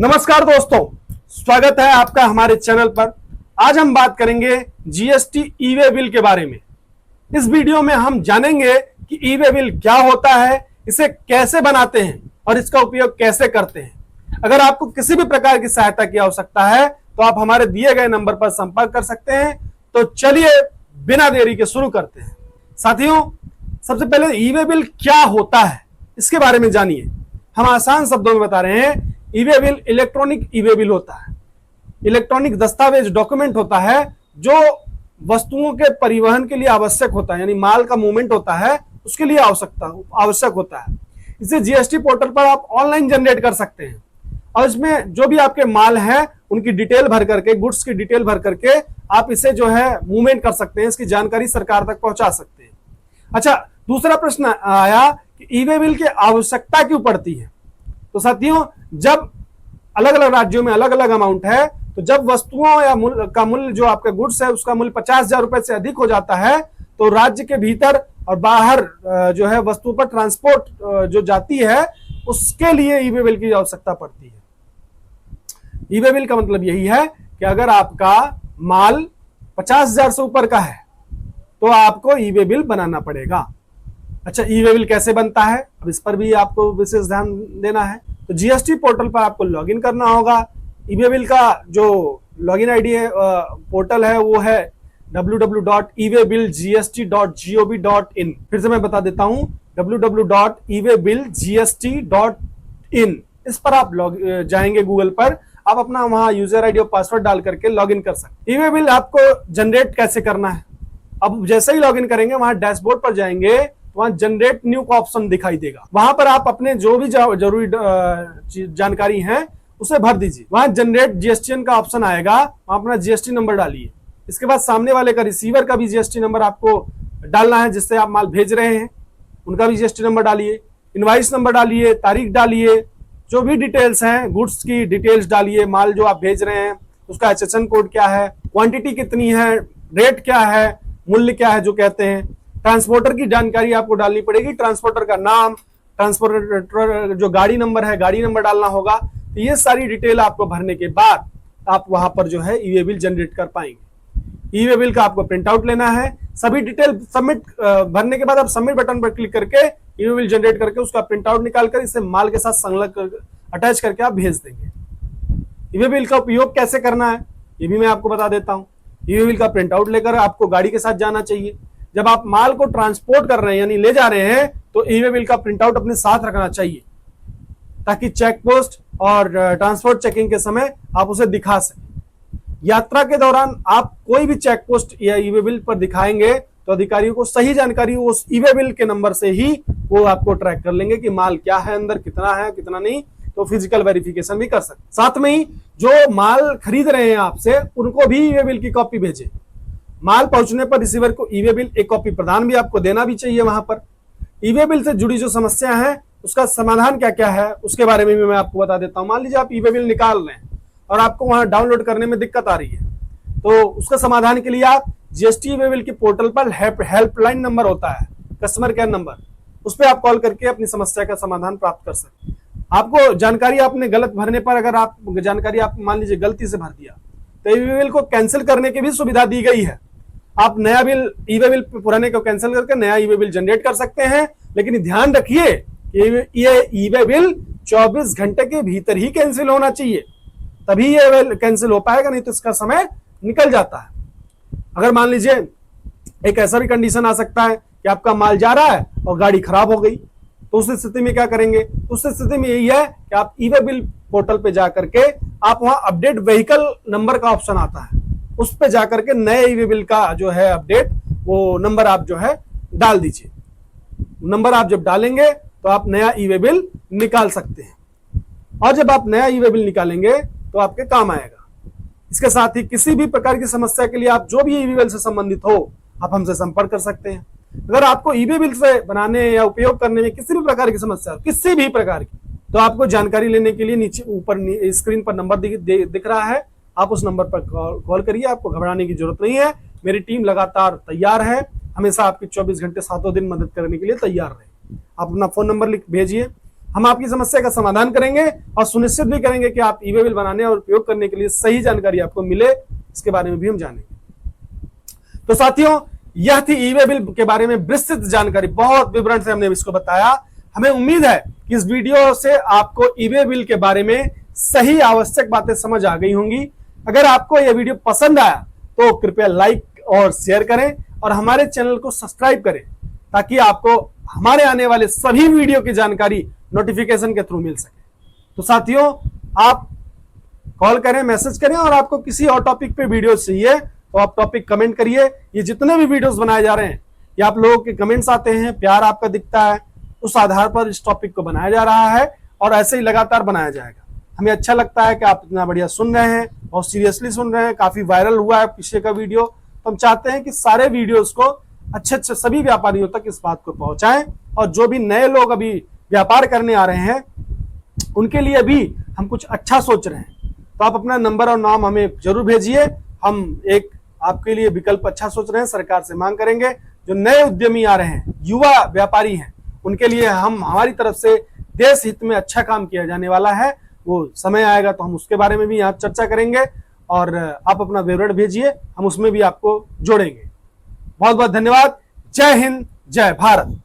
नमस्कार दोस्तों, स्वागत है आपका हमारे चैनल पर। आज हम बात करेंगे जीएसटी ई वे बिल के बारे में। इस वीडियो में हम जानेंगे कि ई वे बिल क्या होता है, इसे कैसे बनाते हैं और इसका उपयोग कैसे करते हैं। अगर आपको किसी भी प्रकार की सहायता की आवश्यकता है तो आप हमारे दिए गए नंबर पर संपर्क कर सकते हैं। तो चलिए बिना देरी के शुरू करते हैं। साथियों, सबसे पहले ई वे बिल क्या होता है इसके बारे में जानिए। हम आसान शब्दों में बता रहे हैं, ई वे बिल इलेक्ट्रॉनिक ई वे बिल होता है। इलेक्ट्रॉनिक दस्तावेज डॉक्यूमेंट होता है जो वस्तुओं के परिवहन के लिए आवश्यक होता है, यानी माल का मूवमेंट होता है उसके लिए आवश्यक होता है। इसे जीएसटी पोर्टल पर आप ऑनलाइन जनरेट कर सकते हैं और इसमें जो भी आपके माल हैं उनकी डिटेल भर करके, गुड्स की डिटेल भर करके आप इसे जो है मूवमेंट कर सकते हैं, इसकी जानकारी सरकार तक पहुंचा सकते हैं। अच्छा, दूसरा प्रश्न आया कि ई वे बिल की आवश्यकता क्यों पड़ती है। तो साथियों, जब अलग अलग राज्यों में अलग अलग अमाउंट है, तो जब वस्तुओं या का मूल्य जो आपका गुड्स है उसका मूल्य 50,000 रुपए से अधिक हो जाता है तो राज्य के भीतर और बाहर जो है वस्तु पर ट्रांसपोर्ट जो जाती है उसके लिए ई वे बिल की आवश्यकता पड़ती है। ई वे बिल का मतलब यही है कि अगर आपका माल 50,000 से ऊपर का है तो आपको ई वे बिल बनाना पड़ेगा। अच्छा, ई वे बिल कैसे बनता है, अब इस पर भी आपको विशेष ध्यान देना है। तो जीएसटी पोर्टल पर आपको लॉगिन करना होगा। ई वे बिल का जो लॉगिन आईडी है, पोर्टल है, वो है www.ewaybillgst.gov.in। फिर से मैं बता देता हूं, www.ewaybillgst.in। इस पर आप जाएंगे गूगल पर, आप अपना वहां यूजर आईडी और पासवर्ड डाल करके लॉगिन कर सकते हैं। ई वे बिल आपको जनरेट कैसे करना है, अब जैसे ही लॉगिन करेंगे वहां डैशबोर्ड पर जाएंगे, वहां जनरेट न्यू का ऑप्शन दिखाई देगा। वहां पर आप अपने जो भी जरूरी जानकारी है उसे भर दीजिए। वहां जनरेट जीएसटीएन का ऑप्शन आएगा, वहां अपना जीएसटी नंबर डालिए। इसके बाद सामने वाले का, रिसीवर का भी जीएसटी नंबर आपको डालना है, जिससे आप माल भेज रहे हैं उनका भी जीएसटी नंबर डालिए, इनवाइस नंबर डालिए, तारीख डालिए, जो भी डिटेल्स हैं गुड्स की डिटेल्स डालिए, माल जो आप भेज रहे हैं उसका एचएसएन कोड क्या है, क्वांटिटी कितनी है, रेट क्या है, मूल्य क्या है जो कहते हैं। ट्रांसपोर्टर की जानकारी आपको डालनी पड़ेगी, ट्रांसपोर्टर का नाम, ट्रांसपोर्टर जो गाड़ी नंबर है गाड़ी नंबर डालना होगा। तो ये सारी डिटेल आपको भरने के बाद आप वहां पर जो है ई वे बिल जनरेट कर पाएंगे। ई वे बिल का आपको प्रिंट आउट लेना है, सभी डिटेल सबमिट भरने के बाद आप सबमिट बटन पर क्लिक करके ई वे बिल जनरेट करके उसका प्रिंट आउट निकालकर इसे माल के साथ संलग्न अटैच करके आप भेज देंगे। ई वे बिल का उपयोग कैसे करना है ये भी मैं आपको बता देता हूं। ई वे बिल का प्रिंट आउट लेकर आपको गाड़ी के साथ जाना चाहिए। जब आप माल को ट्रांसपोर्ट कर रहे हैं यानी ले जा रहे हैं तो ई वे बिल का प्रिंट आउट अपने साथ रखना चाहिए, ताकि चेक पोस्ट और ट्रांसपोर्ट चेकिंग के समय आप उसे दिखा सकें। यात्रा के दौरान आप कोई भी चेक पोस्ट या ई वे बिल पर दिखाएंगे तो अधिकारियों को सही जानकारी उस ई वे बिल के नंबर से ही वो आपको ट्रैक कर लेंगे कि माल क्या है, अंदर कितना है कितना नहीं, तो फिजिकल वेरिफिकेशन भी कर सकते। साथ में ही जो माल खरीद रहे हैं आपसे उनको भी ई वे बिल की कॉपी भेजें। माल पहुंचने पर रिसीवर को ई वे बिल एक कॉपी प्रदान भी आपको देना भी चाहिए। वहां पर ई वे बिल से जुड़ी जो समस्या है उसका समाधान क्या क्या है उसके बारे में भी मैं आपको बता देता हूं। मान लीजिए आप ई वे बिल निकाल रहे हैं और आपको वहां डाउनलोड करने में दिक्कत आ रही है, तो उसका समाधान के लिए आप जीएसटी ई वे बिल की पोर्टल पर हेल्पलाइन नंबर होता है, कस्टमर केयर नंबर, उस पर आप कॉल करके अपनी समस्या का समाधान प्राप्त कर सकते हैं। आपको जानकारी आपने गलत भरने पर, अगर आप जानकारी आप मान लीजिए गलती से भर दिया तो ई वे बिल को कैंसिल करने की भी सुविधा दी गई है। आप नया बिल, ई वे बिल पुराने को कैंसिल करके नया ई वे बिल जनरेट कर सकते हैं, लेकिन ध्यान रखिए ये ई वे बिल 24 घंटे के भीतर ही कैंसिल होना चाहिए, तभी ये बिल कैंसिल हो पाएगा, नहीं तो इसका समय निकल जाता है। अगर मान लीजिए एक ऐसा भी कंडीशन आ सकता है कि आपका माल जा रहा है और गाड़ी खराब हो गई, तो उस स्थिति में क्या करेंगे। उस स्थिति में यही है कि आप ई वे बिल पोर्टल पे जाकर के आप वहां अपडेट व्हीकल नंबर का ऑप्शन आता है, उस पे जाकर के नए ई वे बिल का जो है अपडेट वो नंबर आप जो है डाल दीजिए। नंबर आप जब डालेंगे तो आप नया ई वे बिल निकाल सकते हैं, और जब आप नया ई वे बिल निकालेंगे तो आपके काम आएगा। इसके साथ ही किसी भी प्रकार की समस्या के लिए आप जो भी ई वे बिल से संबंधित हो आप हमसे संपर्क कर सकते हैं। अगर आपको ई वे बिल से बनाने या उपयोग करने में किसी भी प्रकार की समस्या, किसी भी प्रकार की, तो आपको जानकारी लेने के लिए नीचे ऊपर स्क्रीन पर नंबर दिख रहा है, आप उस नंबर पर कॉल करिए। आपको घबराने की जरूरत नहीं है, मेरी टीम लगातार तैयार है, हमेशा आपकी 24 घंटे 7 दिन मदद करने के लिए तैयार रहे। आप अपना फोन नंबर भेजिए हम आपकी समस्या का समाधान करेंगे और सुनिश्चित भी करेंगे कि आप ई वे बिल बनाने और उपयोग करने के लिए सही जानकारी आपको मिले, इसके बारे में भी हम जानेंगे। तो साथियों, यह थी ई वे बिल के बारे में विस्तृत जानकारी, बहुत विवरण से हमने इसको बताया। हमें उम्मीद है कि इस वीडियो से आपको ई वे बिल के बारे में सही आवश्यक बातें समझ आ गई होंगी। अगर आपको यह वीडियो पसंद आया तो कृपया लाइक और शेयर करें और हमारे चैनल को सब्सक्राइब करें, ताकि आपको हमारे आने वाले सभी वीडियो की जानकारी नोटिफिकेशन के थ्रू मिल सके। तो साथियों, आप कॉल करें, मैसेज करें, और आपको किसी और टॉपिक पे वीडियो चाहिए तो आप टॉपिक कमेंट करिए। ये जितने भी वीडियोस बनाए जा रहे हैं, ये आप लोगों के कमेंट्स आते हैं, प्यार आपका दिखता है, उस आधार पर इस टॉपिक को बनाया जा रहा है और ऐसे ही लगातार बनाया जाएगा। हमें अच्छा लगता है कि आप इतना बढ़िया सुन रहे हैं, बहुत सीरियसली सुन रहे हैं। काफी वायरल हुआ है पीछे का वीडियो, तो हम चाहते हैं कि सारे वीडियोस को अच्छे अच्छे सभी व्यापारियों तक इस बात को पहुंचाएं, और जो भी नए लोग अभी व्यापार करने आ रहे हैं उनके लिए भी हम कुछ अच्छा सोच रहे हैं। तो आप अपना नंबर और नाम हमें जरूर भेजिए। हम एक आपके लिए विकल्प अच्छा सोच रहे हैं, सरकार से मांग करेंगे। जो नए उद्यमी आ रहे हैं, युवा व्यापारी हैं, उनके लिए हम हमारी तरफ से देश हित में अच्छा काम किया जाने वाला है। वो समय आएगा तो हम उसके बारे में भी यहाँ चर्चा करेंगे, और आप अपना विवरण भेजिए, हम उसमें भी आपको जोड़ेंगे। बहुत बहुत धन्यवाद। जय हिंद, जय भारत।